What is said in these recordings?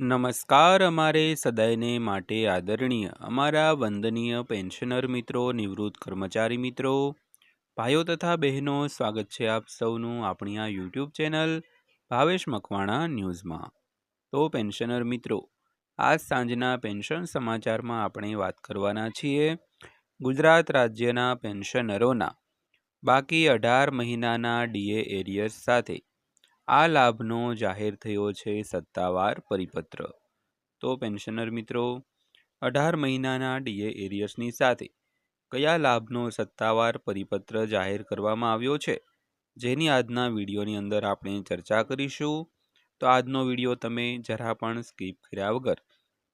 નમસ્કાર અમારે સદાયને માટે આદરણીય અમારા વંદનીય પેન્શનર મિત્રો, નિવૃત્ત કર્મચારી મિત્રો, ભાઈઓ તથા બહેનો, સ્વાગત છે આપ સૌનું આપણી આ યુટ્યુબ ચેનલ ભાવેશ મકવાણા ન્યૂઝમાં। તો પેન્શનર મિત્રો, આજ સાંજના પેન્શન સમાચારમાં આપણે વાત કરવાના છીએ ગુજરાત રાજ્યના પેન્શનરોના બાકી 18 મહિનાના ડીએ એરિયર્સ સાથે આ લાભનો જાહેર થયો છે સત્તાવાર પરિપત્ર। તો પેન્શનર મિત્રો, 18 મહિનાના ડીએ એરિયર્સની સાથે કયા લાભનો સત્તાવાર પરિપત્ર જાહેર કરવામાં આવ્યો છે, જેની આજના વિડીયોની અંદર આપણે ચર્ચા કરીશું। તો આજનો વિડીયો તમે જરા પણ સ્કીપ કર્યા વગર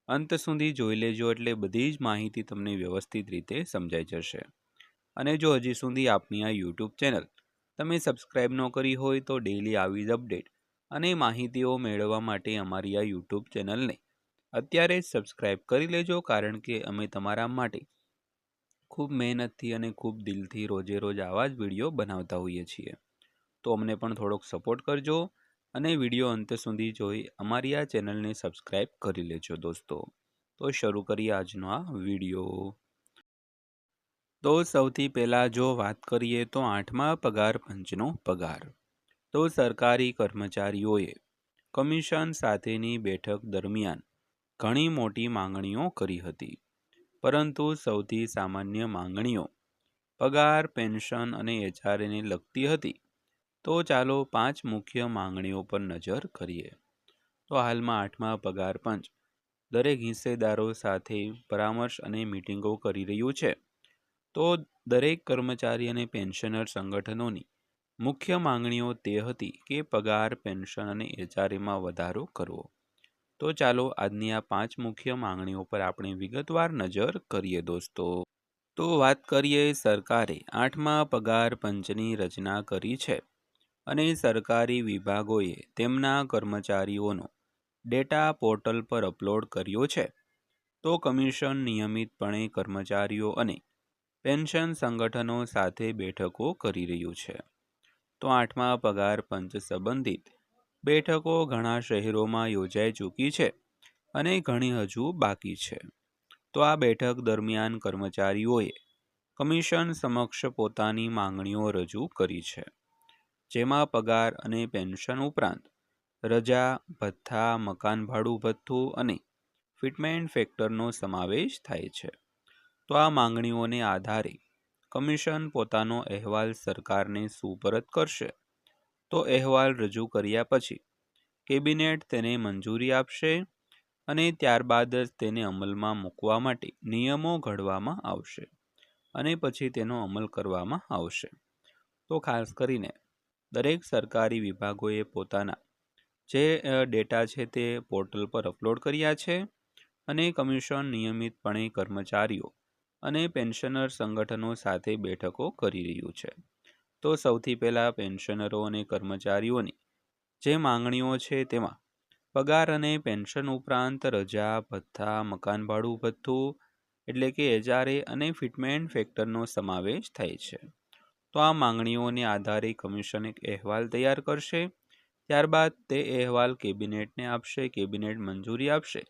અંત સુધી જોઈ લેજો, એટલે બધી જ માહિતી તમને વ્યવસ્થિત રીતે સમજાઈ જશે। અને જો હજી સુધી આપની આ યુટ્યુબ ચેનલ તમે સબસ્ક્રાઈબ ન કરી હોય તો ડેઈલી આવી જ અપડેટ અને માહિતીઓ મેળવવા માટે અમારી આ યુટ્યુબ ચેનલને અત્યારે જ સબસ્ક્રાઈબ કરી લેજો, કારણ કે અમે તમારા માટે ખૂબ મહેનતથી અને ખૂબ દિલથી રોજે રોજ આવા જ વિડીયો બનાવતા હોઈએ છીએ। તો અમને પણ થોડોક સપોર્ટ કરજો અને વિડીયો અંત સુધી જોઈ અમારી આ ચેનલને સબસ્ક્રાઈબ કરી લેજો દોસ્તો। તો શરૂ કરીએ આજનો આ વિડીયો। તો સૌથી પહેલાં જો વાત કરીએ તો 8મા પગાર પંચનો પગાર। તો સરકારી કર્મચારીઓએ કમિશન સાથેની બેઠક દરમિયાન ઘણી મોટી માંગણીઓ કરી હતી, પરંતુ સૌથી સામાન્ય માંગણીઓ પગાર, પેન્શન અને એચઆરએને લગતી હતી। તો ચાલો 5 મુખ્ય માંગણીઓ પર નજર કરીએ। તો હાલમાં 8મા પગાર પંચ દરેક હિસ્સેદારો સાથે પરામર્શ અને મીટિંગો કરી રહ્યું છે। તો દરેક કર્મચારી અને પેન્શનર સંગઠનોની મુખ્ય માંગણીઓ તે હતી કે પગાર, પેન્શન અને એચઆરએમાં વધારો કરવો। તો ચાલો આજની આ 5 મુખ્ય માંગણીઓ પર આપણે વિગતવાર નજર કરીએ દોસ્તો। તો વાત કરીએ, સરકારે 8મા પગાર પંચની રચના કરી છે અને સરકારી વિભાગોએ તેમના કર્મચારીઓનો ડેટા પોર્ટલ પર અપલોડ કર્યો છે। તો કમિશન નિયમિતપણે કર્મચારીઓ અને પેન્શન સંગઠનો સાથે બેઠકો કરી રહ્યું છે। તો 8મા પગાર પંચ સંબંધિત બેઠકો ઘણા શહેરોમાં યોજાઈ ચૂકી છે અને ઘણી હજુ બાકી છે। તો આ બેઠક દરમિયાન કર્મચારીઓએ કમિશન સમક્ષ પોતાની માંગણીઓ રજૂ કરી છે, જેમાં પગાર અને પેન્શન ઉપરાંત રજા, ભથ્થા, મકાન ભાડું ભથ્થું અને ફિટમેન્ટ ફેક્ટરનો સમાવેશ થાય છે। તો આ માંગણીઓને આધારે કમિશન પોતાનો અહેવાલ સરકારને સુપરત કરશે। તો અહેવાલ રજૂ કર્યા પછી કેબિનેટ તેને મંજૂરી આપશે અને ત્યારબાદ જ તેને અમલમાં મૂકવા માટે નિયમો ઘડવામાં આવશે અને પછી તેનો અમલ કરવામાં આવશે। તો ખાસ કરીને દરેક સરકારી વિભાગોએ પોતાના જે ડેટા છે તે પોર્ટલ પર અપલોડ કર્યા છે અને કમિશન નિયમિતપણે કર્મચારીઓ અને પેન્શનર સંગઠનો સાથે બેઠકો કરી રહ્યું છે। તો સૌથી પહેલાં પેન્શનરો અને કર્મચારીઓની જે માંગણીઓ છે તેમાં પગાર અને પેન્શન ઉપરાંત રજા, ભથ્થા, મકાન ભાડું ભથ્થું એટલે કે એચઆરએ અને ફિટમેન્ટ ફેક્ટરનો સમાવેશ થાય છે। તો આ માંગણીઓને આધારે કમિશન એક અહેવાલ તૈયાર કરશે, ત્યારબાદ તે અહેવાલ કેબિનેટને આપશે, કેબિનેટ મંજૂરી આપશે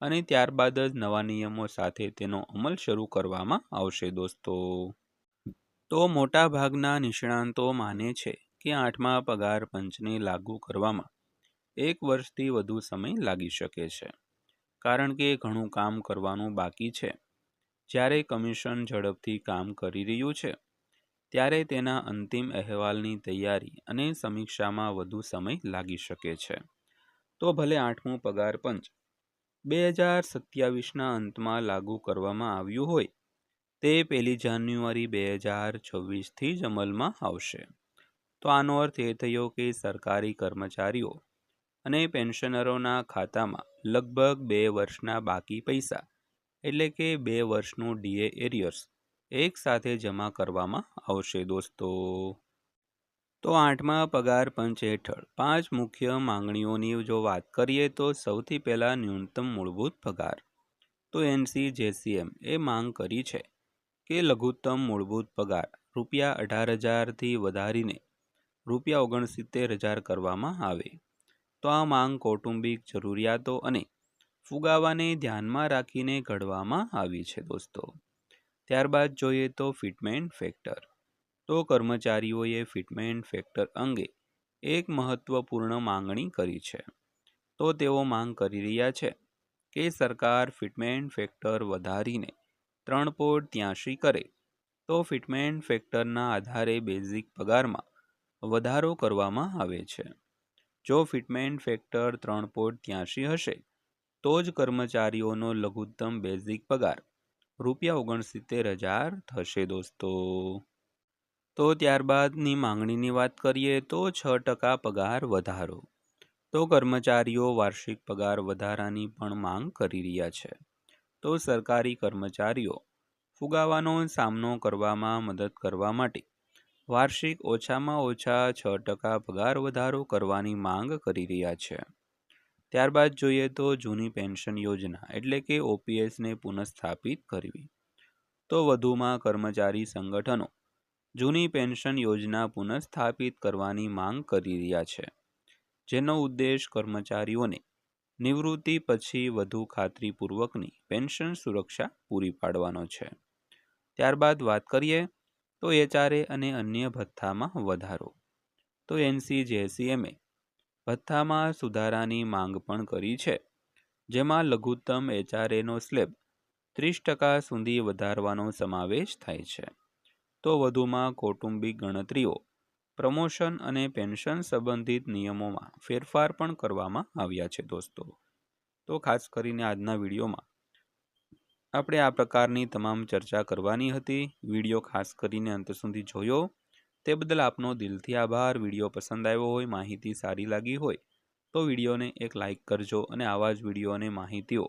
અને ત્યારબાદ જ નવા નિયમો સાથે તેનો અમલ શરૂ કરવામાં આવશે દોસ્તો। તો મોટા ભાગના નિષ્ણાંતો માને છે કે 8મા પગાર પંચને લાગુ કરવામાં 1 વર્ષથી વધુ સમય લાગી શકે છે, કારણ કે ઘણું કામ કરવાનું બાકી છે। જ્યારે કમિશન ઝડપથી કામ કરી રહ્યું છે, ત્યારે તેના અંતિમ અહેવાલની તૈયારી અને સમીક્ષામાં વધુ સમય લાગી શકે છે। તો ભલે 8મું પગાર પંચ 2027ના અંતમાં લાગુ કરવામાં આવ્યું હોય, તે 1 જાન્યુઆરી 2026થી જ અમલમાં આવશે। તો આનો અર્થ એ થયો કે સરકારી કર્મચારીઓ અને પેન્શનરોના ખાતામાં લગભગ 2 વર્ષના બાકી પૈસા એટલે કે 2 વર્ષનું ડીએ એરિયર્સ એક સાથે જમા કરવામાં આવશે દોસ્તો। તો 8મા પગાર પંચ હેઠળ 5 મુખ્ય માંગણીઓની જો વાત કરીએ તો સૌથી પહેલાં ન્યૂનતમ મૂળભૂત પગાર। તો NCJCM એ માંગ કરી છે કે લઘુત્તમ મૂળભૂત પગાર ₹18,000થી વધારીને ₹69,000 કરવામાં આવે। તો આ માંગ કૌટુંબિક જરૂરિયાતો અને ફુગાવાને ધ્યાનમાં રાખીને ઘડવામાં આવી છે દોસ્તો. ત્યારબાદ જોઈએ તો ફિટમેન્ટ ફેક્ટર. તો કર્મચારીઓએ ફિટમેન્ટ ફેક્ટર અંગે એક મહત્વપૂર્ણ માંગણી કરી છે. તો તેઓ માંગ કરી રહ્યા છે કે સરકાર ફિટમેન્ટ ફેક્ટર વધારીને 3.83 કરે. તો ફિટમેન્ટ ફેક્ટરના આધારે બેઝિક પગારમાં વધારો કરવામાં આવે છે. જો ફિટમેન્ટ ફેક્ટર 3.83 હશે તો જ કર્મચારીઓનો લઘુત્તમ બેઝિક પગાર ₹69,000 થશે દોસ્તો. તો ત્યારબાદની માંગણીની વાત કરીએ તો 6% પગાર વધારો. તો કર્મચારીઓ વાર્ષિક પગાર વધારાની પણ માંગ કરી રહ્યા છે. તો સરકારી કર્મચારીઓ ફુગાવાનો સામનો કરવામાં મદદ કરવા માટે વાર્ષિક ઓછામાં ઓછા 6% પગાર વધારો કરવાની માંગ કરી રહ્યા છે. ત્યારબાદ જોઈએ તો જૂની પેન્શન યોજના એટલે કે ઓપીએસને પુનઃસ્થાપિત કરવી. તો વધુમાં કર્મચારી સંગઠનો જૂની પેન્શન યોજના પુનઃસ્થાપિત કરવાની માંગ કરી રહ્યા છે, જેનો ઉદ્દેશ કર્મચારીઓને નિવૃત્તિ પછી વધુ ખાતરીપૂર્વકની પેન્શન સુરક્ષા પૂરી પાડવાનો છે. ત્યારબાદ વાત કરીએ તો એચઆરએ અને અન્ય ભથ્થામાં વધારો. તો એનસીજેસીએમએ ભથ્થામાં સુધારાની માંગ પણ કરી છે, જેમાં લઘુત્તમ એચઆરએનો સ્લેબ 30% સુધી વધારવાનો સમાવેશ થાય છે. તો વધુમાં કૌટુંબિક ગણતરીઓ, પ્રમોશન અને પેન્શન સંબંધિત નિયમોમાં ફેરફાર પણ કરવામાં આવ્યા છે દોસ્તો. તો ખાસ કરીને આજના વિડીયોમાં આપણે આ પ્રકારની તમામ ચર્ચા કરવાની હતી. વિડીયો ખાસ કરીને અંત સુધી જોયો તે બદલ આપનો દિલથી આભાર. વિડીયો પસંદ આવ્યો હોય, માહિતી સારી લાગી હોય તો વિડીયોને એક લાઇક કરજો અને આવા જ વિડીયો અને માહિતીઓ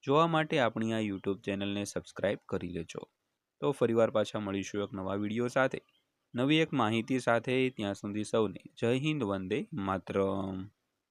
જોવા માટે આપણી આ યુટ્યુબ ચેનલને સબસ્ક્રાઈબ કરી લેજો. તો ફરીવાર પાછા મળીશું એક નવા વિડીયો સાથે, નવી એક માહિતી સાથે. ત્યાં સુધી સૌને જય હિન્દ, વંદે માતરમ.